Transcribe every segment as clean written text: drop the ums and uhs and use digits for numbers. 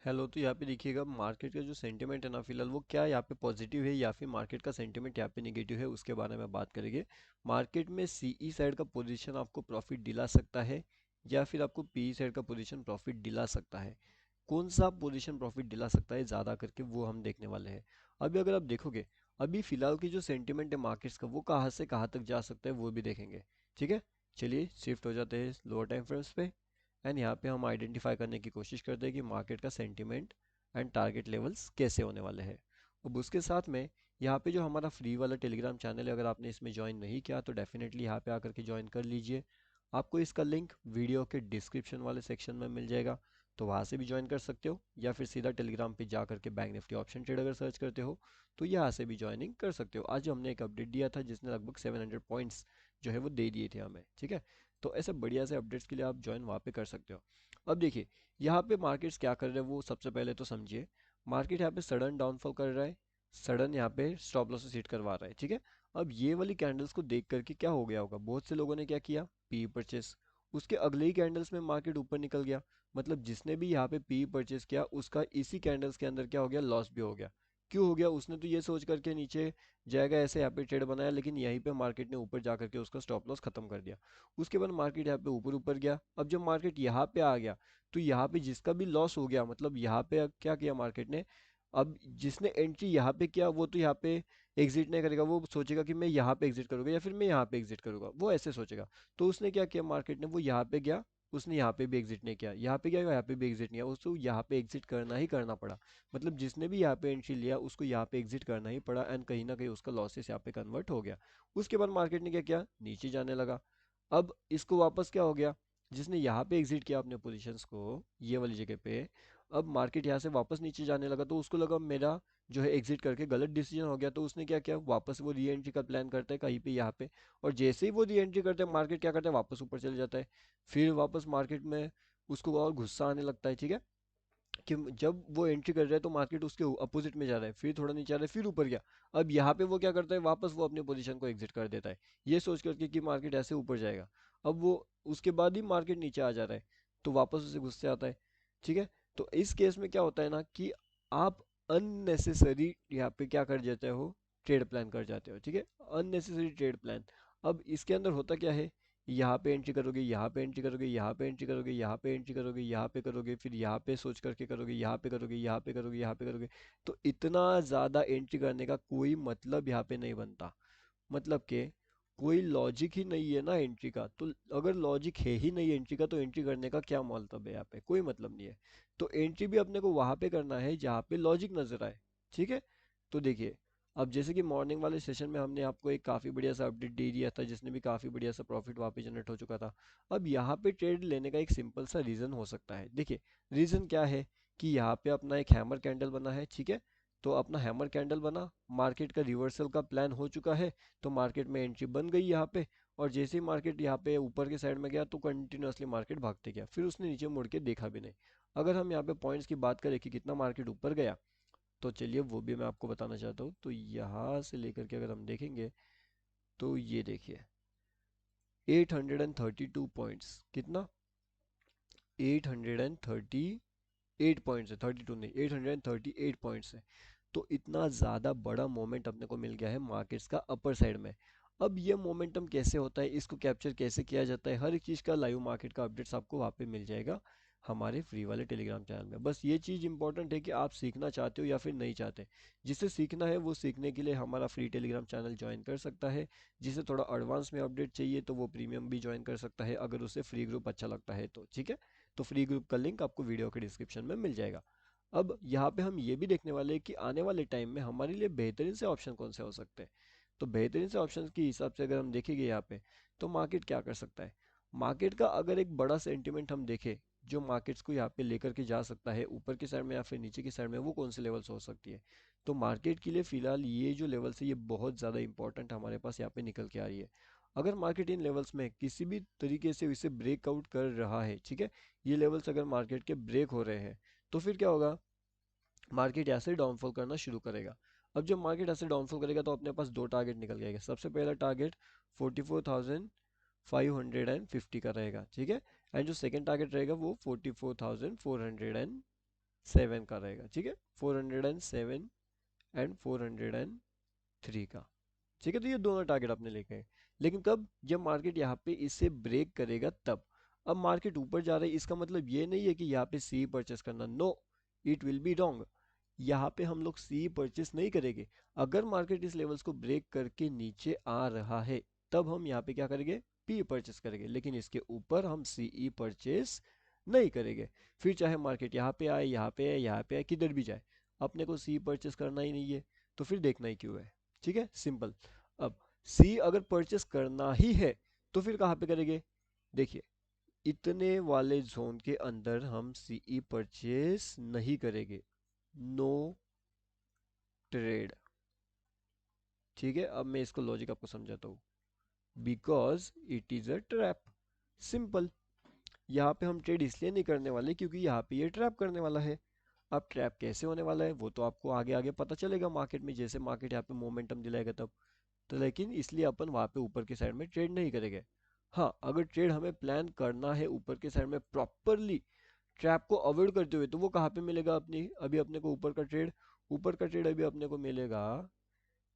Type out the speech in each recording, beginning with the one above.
Hello. तो यहाँ पे देखिएगा मार्केट का जो सेंटिमेंट है ना फिलहाल वो क्या यहाँ पे पॉजिटिव है या फिर मार्केट का सेंटिमेंट यहाँ पे नेगेटिव है उसके बारे में बात करेंगे। मार्केट में सीई साइड का पोजीशन आपको प्रॉफिट दिला सकता है या फिर आपको पीई साइड का पोजीशन प्रॉफिट दिला सकता है। कौन सा पोजीशन प्रॉफिट दिला सकता है ज़्यादा करके वो हम देखने वाले हैं। अभी अगर आप देखोगे अभी फिलहाल की जो सेंटिमेंट है मार्केट्स का वो कहाँ से कहाँ तक जा सकता है वो भी देखेंगे। ठीक है, चलिए शिफ्ट हो जाते हैं लोअर टाइम फ्रेम्स पे। एंड यहाँ पे हम आइडेंटिफाई करने की कोशिश करते हैं कि मार्केट का सेंटिमेंट एंड टारगेट लेवल्स कैसे होने वाले हैं। अब उसके साथ में यहाँ पे जो हमारा फ्री वाला टेलीग्राम चैनल है अगर आपने इसमें ज्वाइन नहीं किया तो डेफिनेटली यहाँ पे आकर के ज्वाइन कर लीजिए। आपको इसका लिंक वीडियो के डिस्क्रिप्शन वाले सेक्शन में मिल जाएगा, तो वहाँ से भी ज्वाइन कर सकते हो या फिर सीधा टेलीग्राम पे जा करके बैंक निफ्टी ऑप्शन ट्रेड अगर सर्च करते हो तो यहाँ से भी ज्वाइनिंग कर सकते हो। आज हमने एक अपडेट दिया था जिसने लगभग 700 पॉइंट्स जो है वो दे दिए थे हमें। ठीक है, तो ऐसे बढ़िया से अपडेट्स के लिए आप ज्वाइन वहाँ पे कर सकते हो। अब देखिए यहाँ पे मार्केट्स क्या कर रहे हैं वो सबसे पहले तो समझिए। मार्केट यहाँ पे सडन डाउनफॉल कर रहा है, सडन यहाँ पे स्टॉप लॉस हिट करवा रहा है। ठीक है, अब ये वाली कैंडल्स को देख करके क्या हो गया होगा, बहुत से लोगों ने क्या किया, पी परचेस। उसके अगले ही कैंडल्स में मार्केट ऊपर निकल गया, मतलब जिसने भी यहाँ पे पी परचेस किया उसका इसी कैंडल्स के अंदर क्या हो गया, लॉस भी हो गया। क्यों हो गया, उसने तो ये सोच करके नीचे जाएगा ऐसे यहाँ पे ट्रेड बनाया, लेकिन यहीं पे मार्केट ने ऊपर जा करके उसका स्टॉप लॉस खत्म कर दिया। उसके बाद मार्केट यहाँ पे ऊपर ऊपर गया। अब जब मार्केट यहाँ पे आ गया तो यहाँ पे जिसका भी लॉस हो गया, मतलब यहाँ पे अब क्या किया मार्केट ने, अब जिसने एंट्री यहाँ पे किया वो तो यहाँ पे एग्जिट नहीं करेगा, वो सोचेगा कि मैं यहाँ पे एग्जिट करूंगा या फिर मैं यहाँ पे एग्जिट करूंगा, वो ऐसे सोचेगा। तो उसने क्या किया मार्केट ने, वो यहाँ पे गया, उसने यहाँ पे भी एग्जिट नहीं किया, यहाँ पे गया यहाँ पे भी एग्जिट नहीं किया, उसको यहाँ पे एग्जिट करना ही करना पड़ा। मतलब जिसने भी यहाँ पे एंट्री लिया उसको यहाँ पे एग्जिट करना ही पड़ा एंड कहीं ना कहीं उसका लॉसेस यहाँ पे कन्वर्ट हो गया। उसके बाद मार्केट ने क्या किया, नीचे जाने लगा। अब इसको वापस क्या हो गया, जिसने यहाँ पे एग्जिट किया अपने पोजीशंस को ये वाली जगह पे, अब मार्केट यहाँ से वापस नीचे जाने लगा तो उसको लगा मेरा जो है एग्जिट करके गलत डिसीजन हो गया, तो उसने क्या किया, वापस वो री एंट्री का प्लान करता है कहीं पे यहाँ पे। और जैसे ही वो री एंट्री करता है मार्केट क्या करता है, वापस ऊपर चले जाता है। फिर वापस मार्केट में उसको और गुस्सा आने लगता है। ठीक है, कि जब वो एंट्री कर रहा है तो मार्केट उसके अपोजिट में जा रहा है, फिर थोड़ा नीचे आ रहा है, फिर ऊपर गया। अब यहाँ पे वो क्या करता है, वापस वो अपने पोजीशन को एग्जिट कर देता है, ये सोच करके कि मार्केट ऐसे ऊपर जाएगा। अब वो उसके बाद ही मार्केट नीचे आ जा रहा है तो वापस उसे गुस्से आता है। ठीक है, तो इस केस में क्या होता है ना कि आप अननेसेसरी यहाँ पे क्या कर जाते हो, ट्रेड प्लान कर जाते हो। ठीक है, अननेसेसरी ट्रेड प्लान। अब इसके अंदर होता क्या है, यहाँ पे एंट्री करोगे, यहाँ पे एंट्री करोगे, यहाँ पे एंट्री करोगे, यहाँ पे एंट्री करोगे, यहाँ पे करोगे, फिर यहाँ पे सोच करके करोगे, यहाँ पे करोगे, यहाँ पे करोगे, यहाँ पे करोगे। तो इतना ज़्यादा एंट्री करने का कोई मतलब यहाँ पे नहीं बनता। मतलब कि कोई लॉजिक ही नहीं है ना एंट्री का, तो अगर लॉजिक है ही नहीं एंट्री का तो एंट्री करने का क्या मतलब है, यहाँ पे कोई मतलब नहीं है। तो एंट्री भी अपने को वहां पे करना है जहाँ पे लॉजिक नजर आए। ठीक है, तो देखिए अब जैसे कि मॉर्निंग वाले सेशन में हमने आपको एक काफ़ी बढ़िया सा अपडेट दे दिया था जिसने भी काफ़ी बढ़िया सा प्रॉफिट वहाँ पे जनरेट हो चुका था। अब यहाँ पे ट्रेड लेने का एक सिंपल सा रीज़न हो सकता है। देखिए रीज़न क्या है कि यहाँ पे अपना एक हैमर कैंडल बना है। ठीक है, तो अपना हैमर कैंडल बना, मार्केट का रिवर्सल का प्लान हो चुका है, तो मार्केट में एंट्री बन गई यहाँ पे। और जैसे ही मार्केट यहाँ पे ऊपर के साइड में गया तो कंटिन्यूअसली मार्केट भागते गया, फिर उसने नीचे मुड़ के देखा भी नहीं। अगर हम यहाँ पे पॉइंट्स की बात करें कि कितना मार्केट ऊपर गया, तो चलिए वो भी मैं आपको बताना चाहता हूँ। तो यहाँ से लेकर के अगर हम देखेंगे तो ये देखिए 832 पॉइंट्स, कितना, 838 पॉइंट्स है, 32 नहीं, 838 पॉइंट्स है। तो इतना ज़्यादा बड़ा मोमेंट अपने को मिल गया है मार्केट्स का अपर साइड में। अब ये मोमेंटम कैसे होता है, इसको कैप्चर कैसे किया जाता है, हर एक चीज़ का लाइव मार्केट का अपडेट्स आपको वहाँ पे मिल जाएगा हमारे फ्री वाले टेलीग्राम चैनल में। बस ये चीज़ इंपॉर्टेंट है कि आप सीखना चाहते हो या फिर नहीं चाहते। जिसे सीखना है वो सीखने के लिए हमारा फ्री टेलीग्राम चैनल ज्वाइन कर सकता है। जिसे थोड़ा एडवांस में अपडेट चाहिए तो वो प्रीमियम भी ज्वाइन कर सकता है अगर उसे फ्री ग्रुप अच्छा लगता है तो। ठीक है, तो फ्री ग्रुप का लिंक आपको वीडियो के डिस्क्रिप्शन में मिल जाएगा। अब यहाँ पे हम ये भी देखने वाले हैं कि आने वाले टाइम में हमारे लिए बेहतरीन से ऑप्शन कौन से हो सकते हैं। तो बेहतरीन से ऑप्शन के हिसाब से अगर हम देखेंगे यहाँ पे तो मार्केट क्या कर सकता है। मार्केट का अगर एक बड़ा सेंटिमेंट हम देखें जो मार्केट्स को यहाँ पे लेकर के जा सकता है ऊपर की साइड में या फिर नीचे की साइड में, वो कौन से लेवल्स हो सकती है। तो मार्केट के लिए फिलहाल ये जो लेवल्स है ये बहुत ज़्यादा इंपॉर्टेंट हमारे पास यहाँ पे निकल के आ रही है। अगर मार्केट इन लेवल्स में किसी भी तरीके से इसे ब्रेकआउट कर रहा है, ठीक है, ये लेवल्स अगर मार्केट के ब्रेक हो रहे हैं तो फिर क्या होगा, मार्केट ऐसे डाउनफॉल करना शुरू करेगा। अब जब मार्केट ऐसे डाउनफॉल करेगा तो अपने पास दो टारगेट निकल जाएंगे। सबसे पहला टारगेट 44,550 का रहेगा। ठीक है, एंड जो सेकंड टारगेट रहेगा वो 44,450 407 का रहेगा, ठीक है, 407 एंड 403 का, ठीक है। तो ये दोनों टारगेट आपने लेके हैं, लेकिन कब, जब मार्केट यहाँ पे इससे ब्रेक करेगा तब। अब मार्केट ऊपर जा रही है, इसका मतलब ये नहीं है कि यहाँ पे सी परचेस करना, no, it will be wrong. यहाँ पे हम लोग सी परचेस नहीं करेंगे। अगर मार्केट इस लेवल्स को ब्रेक करके नीचे आ रहा है तब हम यहाँ पे क्या करेंगे, पी परचेस करेंगे, लेकिन इसके ऊपर हम सीई परचेस नहीं करेंगे। फिर चाहे मार्केट यहाँ पे आए, यहाँ पे आए, यहाँ पे आए, किधर भी जाए, अपने को सी परचेस करना ही नहीं है, तो फिर देखना ही क्यों है, ठीक है, सिंपल। अब सी अगर परचेस करना ही है तो फिर कहाँ पे करेंगे, देखिए इतने वाले जोन के अंदर हम सीई परचेस नहीं करेंगे, नो ट्रेड, ठीक है। अब मैं इसको लॉजिक आपको समझाता हूँ, because it is a trap, simple. यहाँ पे हम ट्रेड इसलिए नहीं करने वाले क्योंकि यहाँ पे ये ट्रैप करने वाला है। अब ट्रैप कैसे होने वाला है वो तो आपको आगे आगे पता चलेगा मार्केट में, जैसे मार्केट यहाँ पे मोमेंटम दिलाएगा तब। तो लेकिन इसलिए अपन वहाँ पे ऊपर के साइड में ट्रेड नहीं करेंगे। हाँ, अगर ट्रेड हमें प्लान करना है ऊपर के साइड में प्रॉपरली ट्रैप को अवॉइड करते हुए, तो वो कहाँ पे मिलेगा अपनी, अभी अपने को ऊपर का ट्रेड, ऊपर का ट्रेड अभी अपने को मिलेगा,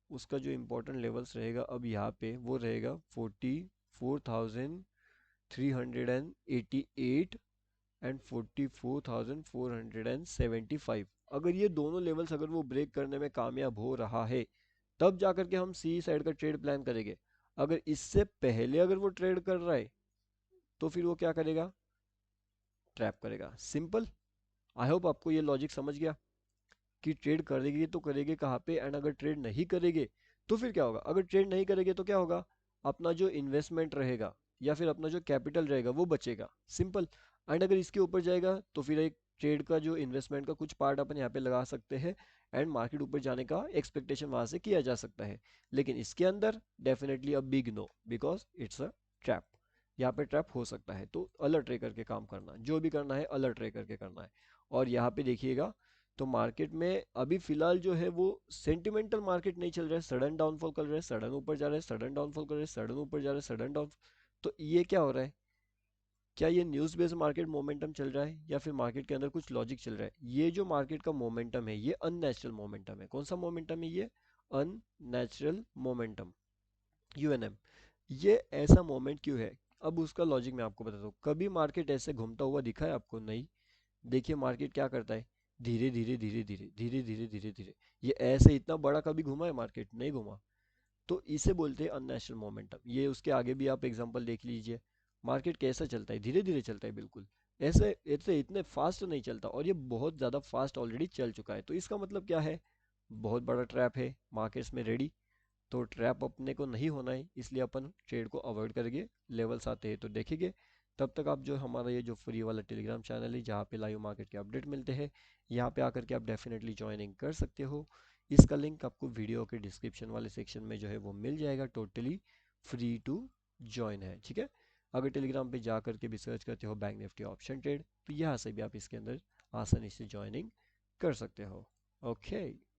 उसका जो इम्पोर्टेंट लेवल्स रहेगा अब यहाँ पे वो रहेगा 44,388 एंड 44,475। अगर ये दोनों लेवल्स अगर वो ब्रेक करने में कामयाब हो रहा है तब जाकर के हम सी साइड का ट्रेड प्लान करेंगे। अगर इससे पहले अगर वो ट्रेड कर रहा है तो फिर वो क्या करेगा, ट्रैप करेगा, सिंपल। आई होप आपको ये लॉजिक समझ गया कि ट्रेड करेंगे तो करेंगे कहाँ पे, एंड अगर ट्रेड नहीं करेंगे तो फिर क्या होगा, अगर ट्रेड नहीं करेंगे तो क्या होगा, अपना जो इन्वेस्टमेंट रहेगा या फिर अपना जो कैपिटल रहेगा वो बचेगा, सिंपल। एंड अगर इसके ऊपर जाएगा तो फिर एक ट्रेड का जो इन्वेस्टमेंट का कुछ पार्ट अपन यहाँ पे लगा सकते हैं एंड मार्केट ऊपर जाने का एक्सपेक्टेशन वहां से किया जा सकता है। लेकिन इसके अंदर definitely a big no, because it's a trap, यहाँ पे ट्रैप हो सकता है। तो अलर्ट रह करके काम करना, जो भी करना है अलर्ट रह करके करना है। और यहाँ पे देखिएगा, तो मार्केट में अभी फिलहाल जो है वो सेंटिमेंटल मार्केट नहीं चल रहा है, सडन डाउनफॉल कर रहा है, सडन ऊपर जा रहा है, सडन डाउनफॉल कर रहा है, सडन ऊपर जा रहा है, सडन डाउन। तो ये क्या हो रहा है, क्या ये न्यूज़ बेस्ड मार्केट मोमेंटम चल रहा है या फिर मार्केट के अंदर कुछ लॉजिक चल रहा है? ये जो मार्केट का मोमेंटम है ये अननेचुरल मोमेंटम है। कौन सा मोमेंटम है ये, अननेचुरल मोमेंटम, यूएनएम। ये ऐसा मोमेंट क्यों है, अब उसका लॉजिक मैं आपको बताता हूँ। कभी मार्केट ऐसे घूमता हुआ दिखा है आपको, नहीं। देखिए मार्केट क्या करता है, धीरे धीरे धीरे धीरे धीरे धीरे धीरे धीरे, ये ऐसे इतना बड़ा कभी घुमा है मार्केट, नहीं घुमा। तो इसे बोलते हैं अननेचुरल मोमेंटम। ये उसके आगे भी आप एग्जांपल देख लीजिए, मार्केट कैसा चलता है, धीरे धीरे चलता है बिल्कुल, ऐसे ऐसे इतने फास्ट नहीं चलता, और ये बहुत ज़्यादा फास्ट ऑलरेडी चल चुका है। तो इसका मतलब क्या है, बहुत बड़ा ट्रैप है मार्केट्स में रेडी। तो ट्रैप अपने को नहीं होना है, इसलिए अपन ट्रेड को अवॉइड करेंगे, लेवल्स आते हैं तो देखेंगे। तब तक आप जो हमारा ये जो फ्री वाला टेलीग्राम चैनल है जहाँ पे लाइव मार्केट के अपडेट मिलते हैं, यहाँ पे आकर के आप डेफिनेटली ज्वाइनिंग कर सकते हो। इसका लिंक आपको वीडियो के डिस्क्रिप्शन वाले सेक्शन में जो है वो मिल जाएगा, टोटली फ्री टू ज्वाइन है, ठीक है। अगर टेलीग्राम पे जा करके भी सर्च करते हो बैंक निफ्टी ऑप्शन ट्रेड, तो यहाँ से भी आप इसके अंदर आसानी से ज्वाइनिंग कर सकते हो। ओके।